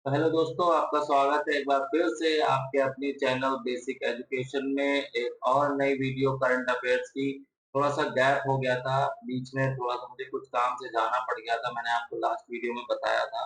तो हेलो दोस्तों, आपका स्वागत है एक बार फिर से आपके अपनी चैनल बेसिक एजुकेशन में एक और नई वीडियो करंट अफेयर्स की। थोड़ा सा गैप हो गया था, बीच में थोड़ा सा मुझे कुछ काम से जाना पड़ गया था। मैंने आपको लास्ट वीडियो में बताया था,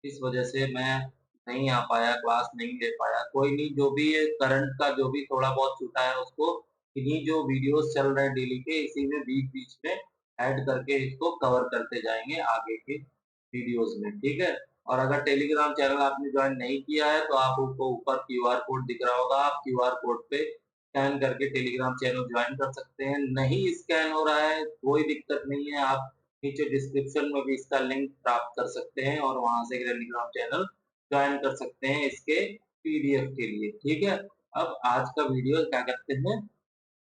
इस वजह से मैं नहीं आ पाया, क्लास नहीं ले पाया। कोई नहीं, जो भी ये करंट का जो भी थोड़ा बहुत छूटा है उसको इन्हीं जो वीडियोस चल रहे हैं डेली के, इसी में बीच बीच में ऐड करके इसको कवर करते जाएंगे आगे के वीडियोस में, ठीक है। और अगर टेलीग्राम चैनल आपने ज्वाइन नहीं किया है तो आपको ऊपर क्यूआर कोड दिख रहा होगा, आप क्यूआर कोड पे स्कैन करके टेलीग्राम चैनल ज्वाइन कर सकते हैं। नहीं स्कैन हो रहा है कोई दिक्कत नहीं है, आप नीचे डिस्क्रिप्शन में भी इसका लिंक प्राप्त कर सकते हैं और वहां से टेलीग्राम चैनल ज्वाइन कर सकते हैं इसके पीडीएफ के लिए, ठीक है। अब आज का वीडियो क्या करते हैं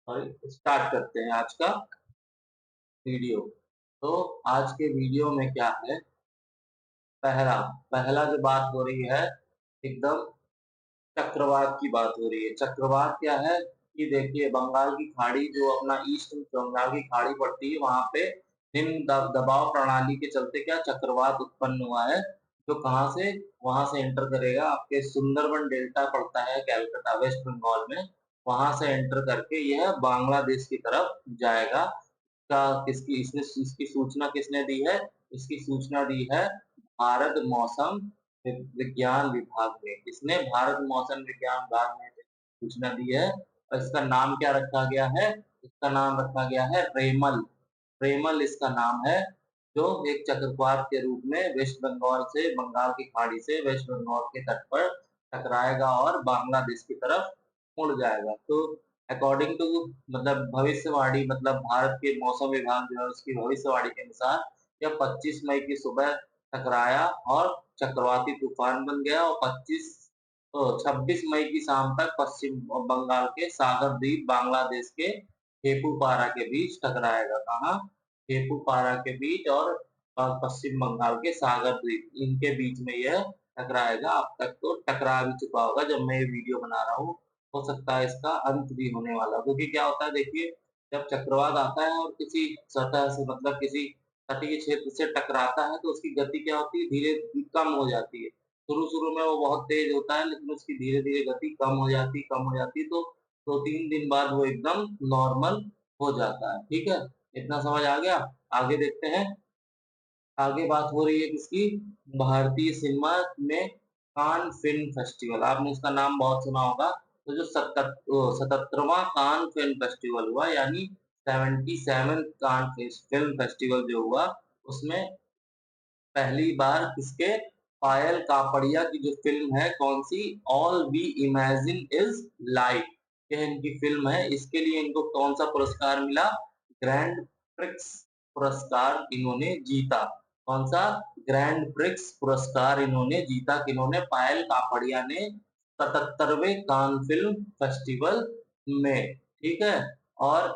और स्टार्ट करते हैं आज का वीडियो। तो आज के वीडियो में क्या है, पहला पहला जो बात हो रही है एकदम चक्रवात की बात हो रही है। चक्रवात क्या है कि देखिए, बंगाल की खाड़ी जो अपना ईस्ट बंगाल की खाड़ी पड़ती है, वहां पे निम्न दबाव प्रणाली के चलते क्या चक्रवात उत्पन्न हुआ है, जो कहाँ से वहां से एंटर करेगा, आपके सुंदरबन डेल्टा पड़ता है कैलकाटा वेस्ट बंगाल में, वहां से एंटर करके यह बांग्लादेश की तरफ जाएगा। का किसकी इसने इसकी सूचना किसने दी है? इसकी सूचना दी है भारत मौसम विज्ञान विभाग ने। इसने भारत मौसम विज्ञान विभाग ने सूचना दी है और इसका नाम क्या रखा गया है? इसका नाम रखा गया है रेमल। रेमल इसका नाम है, जो एक चक्रवात के रूप में वेस्ट बंगाल से, बंगाल की खाड़ी से वेस्ट बंगाल के तट पर टकराएगा और बांग्लादेश की तरफ मुड़ जाएगा। तो अकॉर्डिंग टू मतलब भविष्यवाणी, मतलब भारत के मौसम विभाग जो है उसकी भविष्यवाणी के अनुसार यह 25 मई की सुबह टकराया और चक्रवाती तूफान बन गया और 26 मई की शाम तक पश्चिम बंगाल के सागर द्वीप बांग्लादेश के केपुपारा के बीच टकराएगा। कहाँ? केपुपारा के बीच और पश्चिम बंगाल के सागर द्वीप, इनके बीच में यह टकराएगा। अब तक तो टकरा भी चुका होगा जब मैं ये वीडियो बना रहा हूँ, हो सकता है इसका अंत भी होने वाला, क्योंकि क्या होता है देखिए, जब चक्रवात आता है और किसी सतह से मतलब किसी तटीय क्षेत्र से टकराता है तो उसकी गति क्या होती है, धीरे कम हो जाती है। शुरू-शुरू में वो बहुत तेज होता है, लेकिन उसकी धीरे-धीरे गति कम हो जाती है, तो 2-3 दिन बाद वो एकदम नॉर्मल हो जाता है, ठीक है? इतना समझ आ गया? आगे देखते हैं। आगे बात हो रही है किसकी? भारतीय सिनेमा में कान फिल्म फेस्टिवल, आपने इसका नाम बहुत सुना होगा। तो जो 77वां कान फिल्म फेस्टिवल हुआ, यानी 77th कान फिल्म फेस्टिवल जो हुआ, उसमें पहली बार किसके, पायल कापड़िया की जो फिल्म है कौन सी, all we imagine is light, यह इनकी फिल्म है। इसके लिए इनको कौन सा पुरस्कार मिला? ग्रैंड प्रिक्स पुरस्कार इन्होंने जीता। कौन सा? ग्रैंड प्रिक्स पुरस्कार इन्होंने जीता। किन्होंने? पायल कापड़िया ने 77वें कान फिल्म फेस्टिवल में, ठीक है। और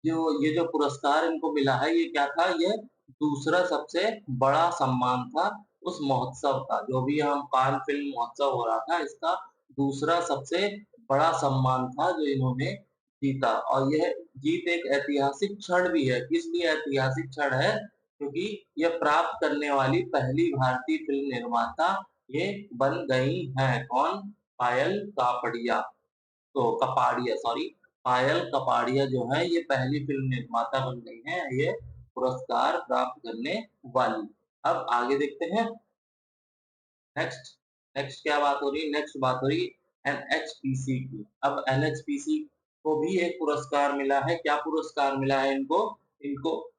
जो ये जो पुरस्कार इनको मिला है, ये क्या था? ये दूसरा सबसे बड़ा सम्मान था उस महोत्सव का। जो भी हम कान फिल्म महोत्सव हो रहा था, इसका दूसरा सबसे बड़ा सम्मान था जो इन्होंने जीता। और यह जीत एक ऐतिहासिक क्षण भी है। किस लिए ऐतिहासिक क्षण है? क्योंकि यह प्राप्त करने वाली पहली भारतीय फिल्म निर्माता ये बन गई हैं। कौन? पायल कापड़िया, तो कपाड़िया, सॉरी, पायल कपाड़िया जो है ये पहली फिल्म निर्माता बन गई हैं ये पुरस्कार प्राप्त करने वाली। अब आगे देखते हैं। नेक्स्ट नेक्स्ट क्या बात हो रही है? नेक्स्ट बात हो रही है एनएचपीसी की। अब एनएचपीसी को भी एक पुरस्कार मिला है। क्या पुरस्कार मिला है इनको? इनको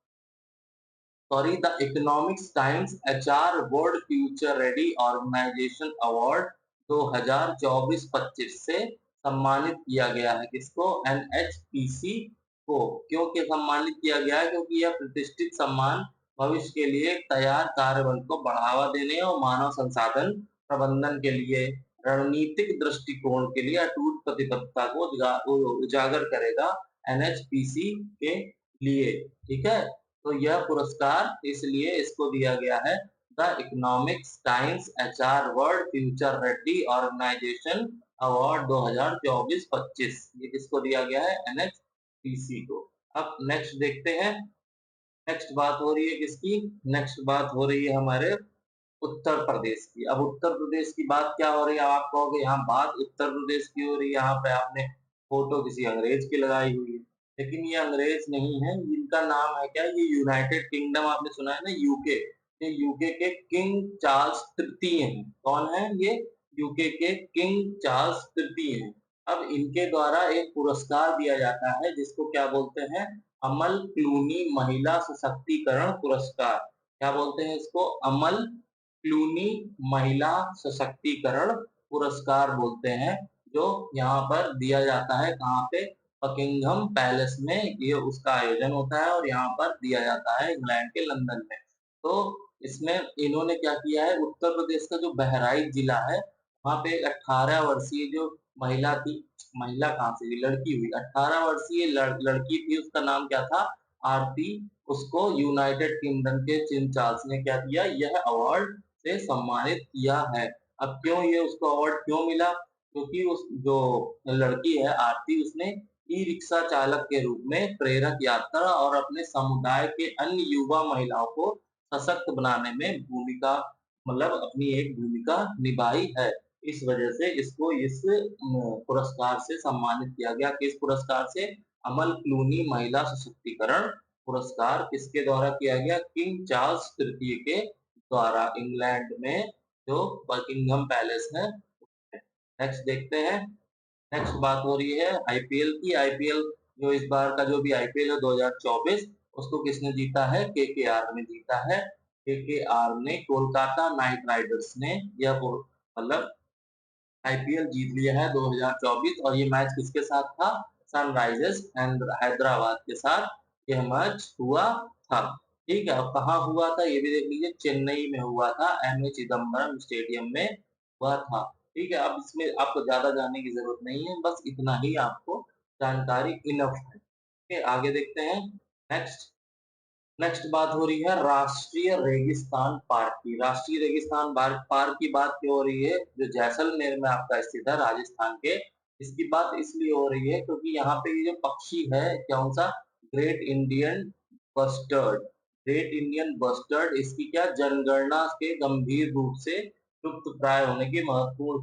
sorry, the Economics Times HR world future ready organisation award 2024-25 से सम्मानित किया गया है। किसको? एनएचपीसी को। क्यों के सम्मानित किया गया है? क्योंकि यह प्रतिष्ठित सम्मान भविष्य के लिए तैयार कार्यबल को बढ़ावा देने और मानव संसाधन प्रबंधन के लिए रणनीतिक दृष्टिकोण के लिए अटूट प्रतिबद्धता को उजागर करेगा एनएचपीसी के लिए, ठीक है। तो यह पुरस्कार इसलिए इसको दिया गया है, the Economics Times HR world future ready organisation award 2024-25, ये किसको दिया गया है? एनएचपीसी को। अब नेक्स्ट देखते हैं। नेक्स्ट बात हो रही है किसकी? नेक्स्ट बात हो रही है हमारे उत्तर प्रदेश की। अब उत्तर प्रदेश की बात क्या हो रही है? आप कहोगे यहाँ बात उत्तर प्रदेश की हो रही है, यहाँ पे आपने फोटो किसी अंग्रेज की लगाई हुई है। लेकिन ये अंग्रेज नहीं है, इनका नाम है क्या? ये यूनाइटेड किंगडम, आपने सुना है ना, यूके। ये यूके के किंग चार्ल्स तृतीय हैं। कौन है ये? यूके के किंग चार्ल्स तृतीय हैं। अब इनके द्वारा एक पुरस्कार दिया जाता है जिसको क्या बोलते हैं? अमल क्लूनी महिला सशक्तिकरण पुरस्कार। क्या बोलते हैं इसको? अमल क्लूनी महिला सशक्तिकरण पुरस्कार बोलते हैं, जो यहाँ पर दिया जाता है। कहाँ पे? बकिंघम पैलेस में ये उसका आयोजन होता है और यहाँ पर दिया जाता है इंग्लैंड के लंदन में। तो इसमें इन्होंने क्या किया है? उत्तर प्रदेश का जो बहराइच जिला है, वहाँ पे एक 18 वर्षीय जो महिला थी, महिला कहाँ से हुई? लड़की हुई, 18 वर्षीय लड़की थी, उसका नाम क्या था? आरती। उसको यूनाइटेड किंगडम के किंग चार्ल्स ने क्या किया? यह अवार्ड से सम्मानित किया है। अब क्यों ये उसको अवार्ड क्यों मिला? क्योंकि उस जो लड़की है आरती, उसने ई रिक्शा चालक के रूप में प्रेरक यात्रा और अपने समुदाय के अन्य युवा महिलाओं को सशक्त बनाने में भूमिका, मतलब अपनी एक भूमिका निभाई है। इस वजह से इसको इस पुरस्कार से सम्मानित किया गया। किस पुरस्कार से? अमल क्लूनी महिला सशक्तिकरण पुरस्कार किसके द्वारा किया गया? किंग चार्ल्स तृतीय के द्वारा, इंग्लैंड में जो बकिंघम पैलेस है। नेक्स्ट देखते हैं। नेक्स्ट बात हो रही है आईपीएल की। आईपीएल जो इस बार का जो भी आईपीएल है 2024, उसको किसने जीता है? केकेआर ने जीता है। केकेआर ने, कोलकाता नाइट राइडर्स ने यह मतलब आईपीएल जीत लिया है 2024। और ये मैच किसके साथ था? सनराइजर्स हैदराबाद के साथ यह मैच हुआ था। ठीक है, अब कहाँ हुआ था ये भी देख लीजिए। चेन्नई में हुआ था, एम ए चिदम्बरम स्टेडियम में हुआ था। ठीक है, अब इसमें आपको ज्यादा जानने की जरूरत नहीं है, बस इतना ही आपको जानकारी इनफ है। ठीक है, आगे देखते हैं। नेक्स्ट नेक्स्ट बात हो रही है राष्ट्रीय रेगिस्तान पार्क की। राष्ट्रीय रेगिस्तान पार्क की बात क्यों हो रही है? जो जैसलमेर में आपका स्थित है, राजस्थान के। इसकी बात इसलिए हो रही है क्योंकि यहाँ पे ये जो पक्षी है, कौन सा? Great Indian bustard. Great Indian bustard, इसकी क्या जनगणना के गंभीर रूप से लुप्त प्राय होने की महत्वपूर्ण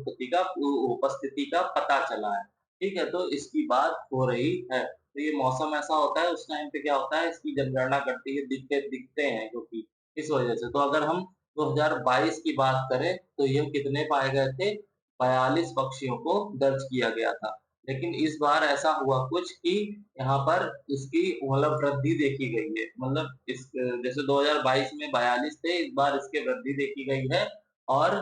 उपस्थिति का पता चला है। ठीक है, तो इसकी बात हो रही है। तो ये मौसम ऐसा होता है, उस टाइम पे क्या होता है? इसकी जनगणना करती है, दिखते हैं क्योंकि इस वजह से। तो अगर हम 2022 की बात करें तो ये कितने पाए गए थे? 42 पक्षियों को दर्ज किया गया था। लेकिन इस बार ऐसा हुआ कुछ कि यहाँ पर इसकी मतलब वृद्धि देखी गई है। मतलब इस जैसे 2022 में 42 थे, इस बार इसके वृद्धि देखी गई है। और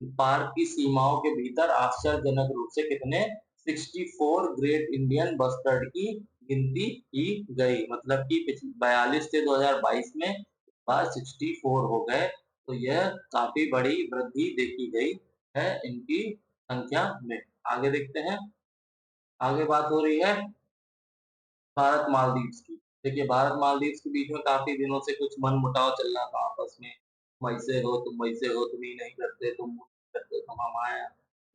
पार्क की सीमाओं के भीतर आश्चर्यजनक रूप से कितने? 64 ग्रेट इंडियन बस्टर्ड की गिनती की गई। मतलब कि 42 थे 2022 में, बाद 64 हो गए। तो यह काफी बड़ी वृद्धि देखी गई है इनकी संख्या में। आगे देखते हैं। आगे बात हो रही है भारत मालदीव्स की। देखिए, भारत मालदीव्स के बीच में काफी दिनों से कुछ मनमुटाव चल रहा था आपस में। वैसे हो तुम, वैसे हो तुम, ही नहीं करते तुम, वो नहीं करते तुम, हम आए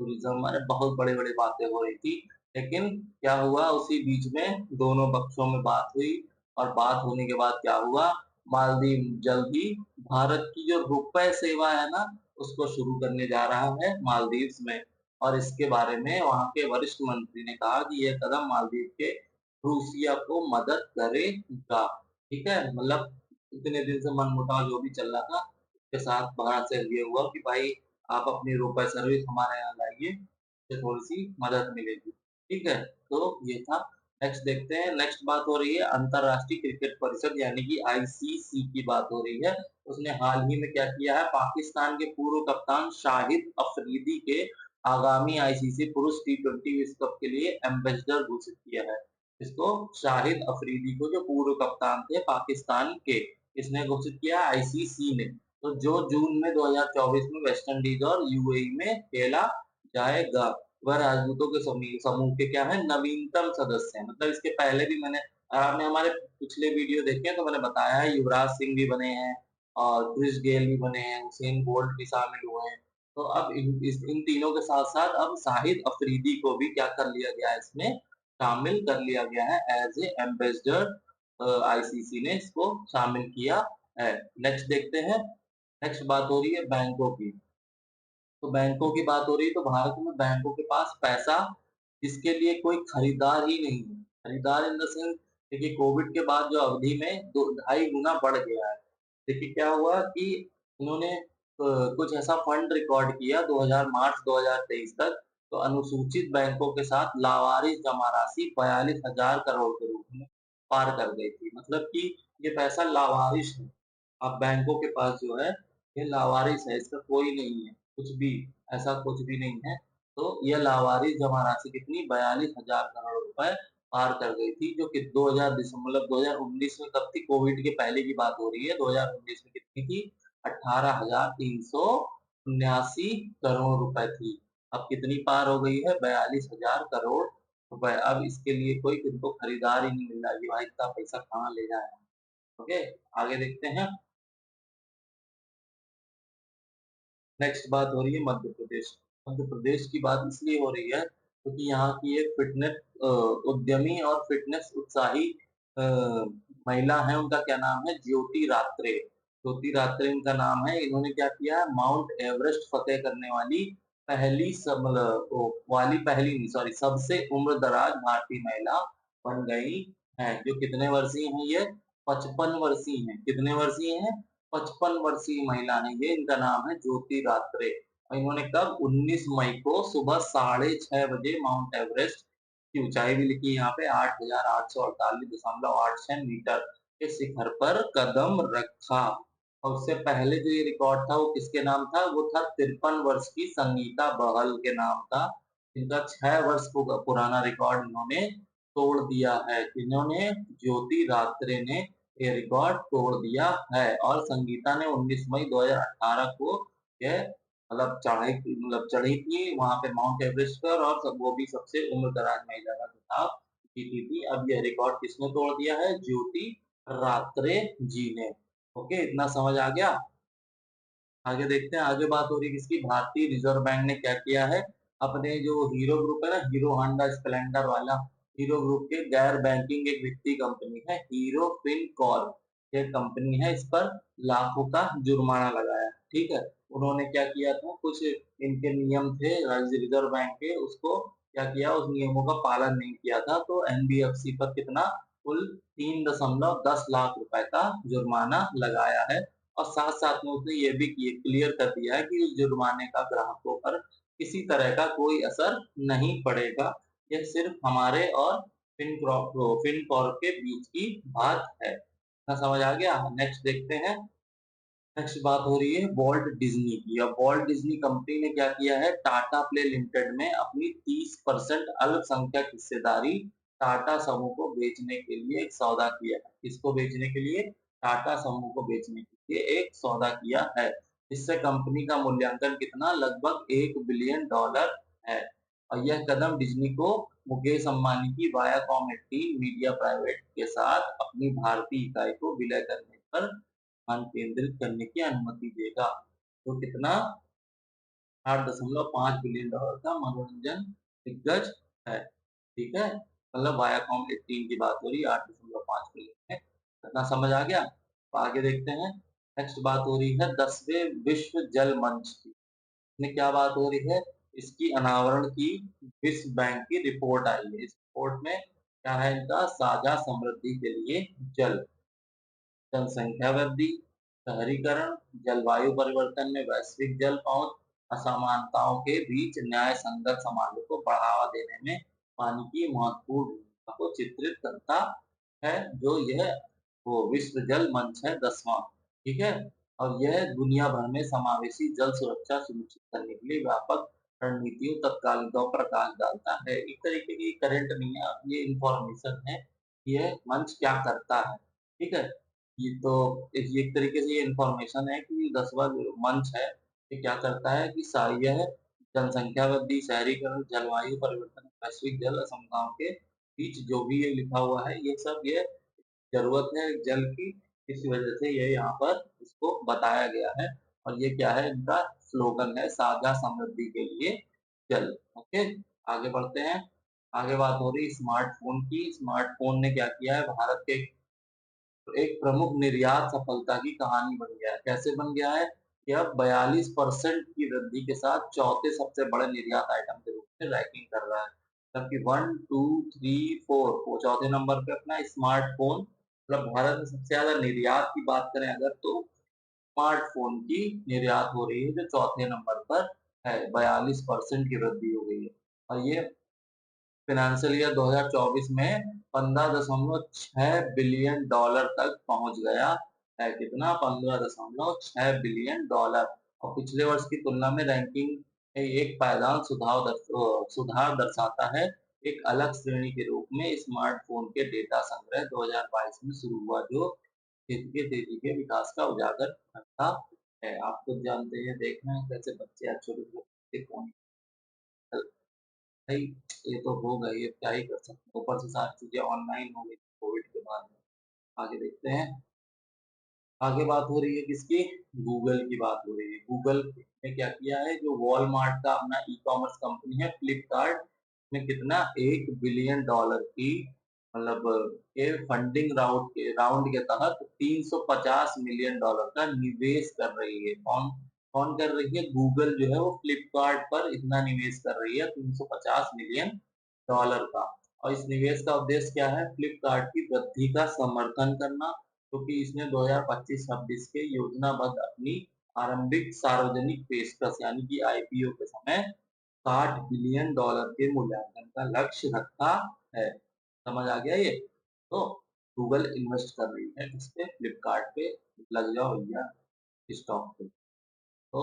टूरिज्म, अरे बहुत बड़ी बड़ी बातें हो रही थी। लेकिन क्या हुआ, उसी बीच में दोनों पक्षों में बात हुई। और बात होने के बाद क्या हुआ? मालदीव जल्द ही भारत की जो रुपए सेवा है ना, उसको शुरू करने जा रहा है मालदीव्स में। और इसके बारे में वहां के वरिष्ठ मंत्री ने कहा कि यह कदम मालदीव के रूसिया को मदद करेगा। ठीक है, मतलब इतने दिन से मनमुटाव जो भी चल रहा था, उसके साथ भारत से ये हुआ कि भाई आप अपनी रोपे सर्विस हमारे यहाँ लाइए, इससे थोड़ी सी मदद मिलेगी। ठीक है, तो ये था। नेक्स्ट देखते हैं। नेक्स्ट बात हो रही है अंतरराष्ट्रीय क्रिकेट परिषद यानी कि आईसीसी की बात हो रही है। उसने हाल ही में क्या किया है? पाकिस्तान के पूर्व कप्तान शाहिद अफरीदी के आगामी आईसीसी पुरुष टी20 विश्व कप के लिए एम्बेसडर घोषित किया है। इसको शाहिद अफरीदी को, जो पूर्व कप्तान थे पाकिस्तान के, इसने घोषित किया आईसीसी ने। तो जो जून में 2024 में वेस्ट इंडीज और यूएई में खेला जाएगा। वह राजदूतों के समूह के क्या है? नवीनतम सदस्य हैं। मतलब इसके पहले भी मैंने, आपने हमारे पिछले वीडियो देखे हैं तो मैंने बताया है, युवराज सिंह भी बने हैं और क्रिस गेल भी बने हैं, हुसैन बोल्ट भी शामिल हुए हैं। तो अब इन तीनों के साथ साथ अब शाहिद अफरीदी को भी क्या कर लिया गया है? इसमें शामिल कर लिया गया है एज ए एम्बेसडर। आईसीसी ने इसको शामिल किया है। नेक्स्ट देखते हैं। नेक्स्ट बात हो रही है बैंकों की। तो बैंकों की बात हो रही है तो भारत में बैंकों के पास पैसा जिसके लिए कोई खरीदार ही नहीं है। खरीदार इन द सेंस देखिए कोविड के बाद जो अवधि में 2 ढाई गुना बढ़ गया है। देखिए क्या हुआ कि उन्होंने कुछ ऐसा फंड रिकॉर्ड किया 2000 मार्च 2023 तक, तो अनुसूचित बैंकों के साथ लावारिस जमा राशि 42,000 करोड़ के रूप में पार कर गई थी। मतलब कि ये पैसा लावारिस है। अब बैंकों के पास जो है ये लावारिस है, इसका कोई नहीं है, कुछ भी, ऐसा कुछ भी नहीं है। तो ये लावारिस जमा राशि कितनी 42,000 करोड़ रुपए पार कर गई थी, जो कि 2000 दिसंबर 2019 में कब थी? कोविड के पहले की बात हो रही है। 2019 में कितनी थी? 18,379 करोड़ रुपए थी। अब कितनी पार हो गई है? 42,000 करोड़ रुपए। अब इसके लिए कोई किनको खरीदार ही नहीं मिल रहा है कि भाई इतना पैसा कहाँ ले जाए। ओके, आगे देखते हैं। नेक्स्ट बात हो रही है मध्य प्रदेश। मध्य प्रदेश की बात इसलिए हो रही है क्योंकि यहाँ की एक फिटनेस उद्यमी और फिटनेस उत्साही महिला है, उनका क्या नाम है? ज्योति रात्रे। ज्योति रात्रे इनका नाम है। इन्होंने क्या किया है? माउंट एवरेस्ट फतेह करने वाली पहली मतलब वाली पहली नहीं सॉरी सबसे उम्र दराज भारतीय महिला बन गई है। जो कितने वर्षीय हैं ये? 55 वर्षीय हैं। कितने वर्षीय हैं? 55 वर्षीय महिला है ये। इनका नाम है ज्योति रात्रे। और इन्होंने कब? 19 मई को सुबह 6:30 बजे माउंट एवरेस्ट की ऊंचाई भी लिखी है यहाँ पे 8,848.86 मीटर के शिखर पर कदम रखा। और उससे पहले जो ये रिकॉर्ड था वो किसके नाम था? वो था 53 वर्ष की संगीता बहल के नाम था। इनका 6 वर्ष पुराना रिकॉर्ड इन्होंने तोड़ दिया है। इन्होंने ज्योति रात्रे ने ये रिकॉर्ड तोड़ दिया है। और संगीता ने 19 मई 2018 को यह मतलब चढ़ी थी वहां पे माउंट एवरेस्ट पर, और वो भी सबसे उम्रदराज महिला का खिताब जीती थी। अब यह रिकॉर्ड किसने तोड़ दिया है? ज्योति रात्रे जी ने। ओके, इतना समझ आ गया। आगे देखते हैं। आगे बात हो रही है किसकी? भारतीय रिजर्व बैंक ने क्या किया है? अपने जो हीरो ग्रुप है ना, हीरो होंडा स्प्लेंडर वाला, हीरो ग्रुप के गैर बैंकिंग एक वित्तीय कंपनी है हीरो फिनकॉर्प। ये कंपनी है, इस पर लाखों का जुर्माना लगाया। ठीक है, उन्होंने क्या किया था? कुछ इनके नियम थे राज्य रिजर्व बैंक के, उसको क्या किया? उस नियमों का पालन नहीं किया था, तो एनबीएफसी पर कितना? कुल 3.10 लाख रुपए का जुर्माना लगाया है। और साथ-साथ में उसने ये भी क्लियर कर दिया है कि उस जुर्माने का ग्राहकों पर किसी तरह का कोई असर नहीं पड़ेगा। यह सिर्फ हमारे और फिनकॉर्प के बीच की बात है। इतना समझ आ गया? नेक्स्ट देखते हैं। नेक्स्ट बात हो रही है वॉल्ट डिज्नी की। अब वॉल्ट डिज्नी कंपनी ने क्या किया है? टाटा प्ले लिमिटेड में अपनी 30% अल्पसंख्यक हिस्सेदारी टाटा समूह को बेचने के लिए एक सौदा किया है। किसको बेचने के लिए? टाटा समूह को बेचने के लिए एक सौदा किया है। इससे कंपनी का मूल्यांकन कितना? लगभग $1 बिलियन है। और यह कदम डिज्नी को मुकेश अंबानी की वायाकॉम 18 मीडिया प्राइवेट के साथ अपनी भारतीय इकाई को विलय करने पर ध्यान केंद्रित करने की अनुमति देगा। तो कितना? $8.5 बिलियन का मनोरंजन दिग्गज है। ठीक है, मतलब वायाकॉम 18 की बात हो रही है 8.5 बिलियन में। इतना समझ आ गया? तो आगे देखते हैं। नेक्स्ट बात हो रही है 10वें विश्व जल मंच की। इसमें क्या बात हो रही है? इसकी अनावरण की विश्व बैंक की रिपोर्ट आई है। इस रिपोर्ट में क्या है इनका? साझा समृद्धि के लिए जल, जनसंख्या वृद्धि, शहरीकरण, जलवायु परिवर्तन में वैश्विक जल पहुंच, असमानताओं के बीच न्याय संगत समाजों को बढ़ावा देने में पानी की महत्वपूर्ण भूमिका को चित्रित करता है। जो यह वो विश्व जल मंच है 10वां। ठीक है, और यह दुनिया भर में समावेशी जल सुरक्षा सुनिश्चित करने के लिए व्यापक रणनीतियों तत्कालिकों पर प्रकाश डालता है। एक तरीके की करंट नहीं है, ये इंफॉर्मेशन है। यह मंच क्या करता है? ठीक है, ये तो एक तरीके से ये इंफॉर्मेशन है कि 10वां जो मंच है, ये क्या करता है कि यह जनसंख्या वृद्धि, शहरीकरण, जलवायु परिवर्तन, वैश्विक जल असमानताओं के बीच जो भी ये लिखा हुआ है, ये सब ये जरूरत है जल की, इस वजह से ये यहाँ पर इसको बताया गया है। और ये क्या है? इनका स्लोगन है साझा समृद्धि के लिए जल। ओके, आगे बढ़ते हैं। आगे बात हो रही है स्मार्टफोन की। स्मार्टफोन ने क्या किया है? भारत के एक प्रमुख निर्यात सफलता की कहानी बन गया है। कैसे बन गया है? कि अब 42% की वृद्धि के साथ चौथे सबसे बड़े निर्यात आइटम के रूप में रैंकिंग कर रहा है। जबकि 1, 2, 3, 4 वो चौथे नंबर पे अपना स्मार्टफ़ोन, मतलब भारत में सबसे ज़्यादा निर्यात की बात करें अगर, तो स्मार्टफ़ोन की निर्यात हो रही है जो चौथे नंबर पर है, 42% की वृद्धि हो गई है। और ये फ़ाइनेंशियल ईयर 2024 में 15.6 बिलियन डॉलर तक पहुँच गया है। कितना? 15.6 बिलियन डॉलर। और पिछले वर्ष की तुलना में रैंकिंग में एक पायदान सुधार दर्शाता है। एक अलग श्रेणी के रूप में स्मार्टफ़ोन के डेटा संग्रह 2022 में शुरू हुआ, जो क्षेत्र के तेजी के विकास का उजागर करता है। आप खुद जानते हैं, देख रहे हैं कैसे बच्चे आज छोटे-छोटे फ़ोन, भाई ये तो हो गई, अब क्या ही कर सकते हैं। ऊपर से सारी चीज़ें ऑनलाइन हो गई कोविड के बाद में। आगे देखते हैं। आगे बात हो रही है किसकी? गूगल की बात हो रही है। गूगल ने क्या किया है, जो वॉलमार्ट का अपना ई-कॉमर्स कंपनी है फ्लिपकार्ट ने कितना 1 बिलियन डॉलर की, मतलब के फंडिंग राउंड के तहत 350 मिलियन डॉलर का निवेश कर रही है। कौन कौन कर रही है? गूगल जो है वो फ्लिपकार्ट पर इतना निवेश कर रही है 350 मिलियन डॉलर का। और इस निवेश का उद्देश्य क्या है? फ्लिपकार्ट की वृद्धि का समर्थन करना, क्योंकि इसने 2025-26 के योजनाबद्ध अपनी आरंभिक सार्वजनिक पेशकश यानी कि आईपीओ के समय 60 बिलियन डॉलर के मूल्यांकन का लक्ष्य रखा है। समझ आ गया ये? तो गूगल इन्वेस्ट कर रही है इस पे, फ्लिपकार्ट पे, लग जाओ भैया स्टॉक पे। तो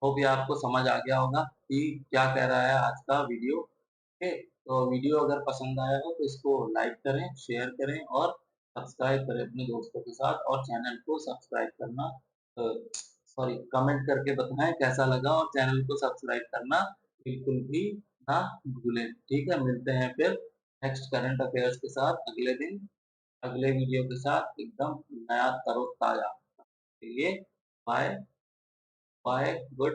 होप ये आपको समझ आ गया होगा कि क्या कह रहा है आज का वीडियो। ओके, तो वीडियो अगर पसंद आया हो तो इसको लाइक करें, शेयर करें और सब्सक्राइब करें अपने दोस्तों के साथ, और चैनल को सब्सक्राइब करना, सॉरी, कमेंट करके बताएं कैसा लगा, और चैनल को सब्सक्राइब करना बिल्कुल भी ना भूलें। ठीक है, मिलते हैं फिर नेक्स्ट करंट अफेयर्स के साथ अगले दिन, अगले वीडियो के साथ एकदम नया तरोताजा। के लिए बाय बाय, गुड।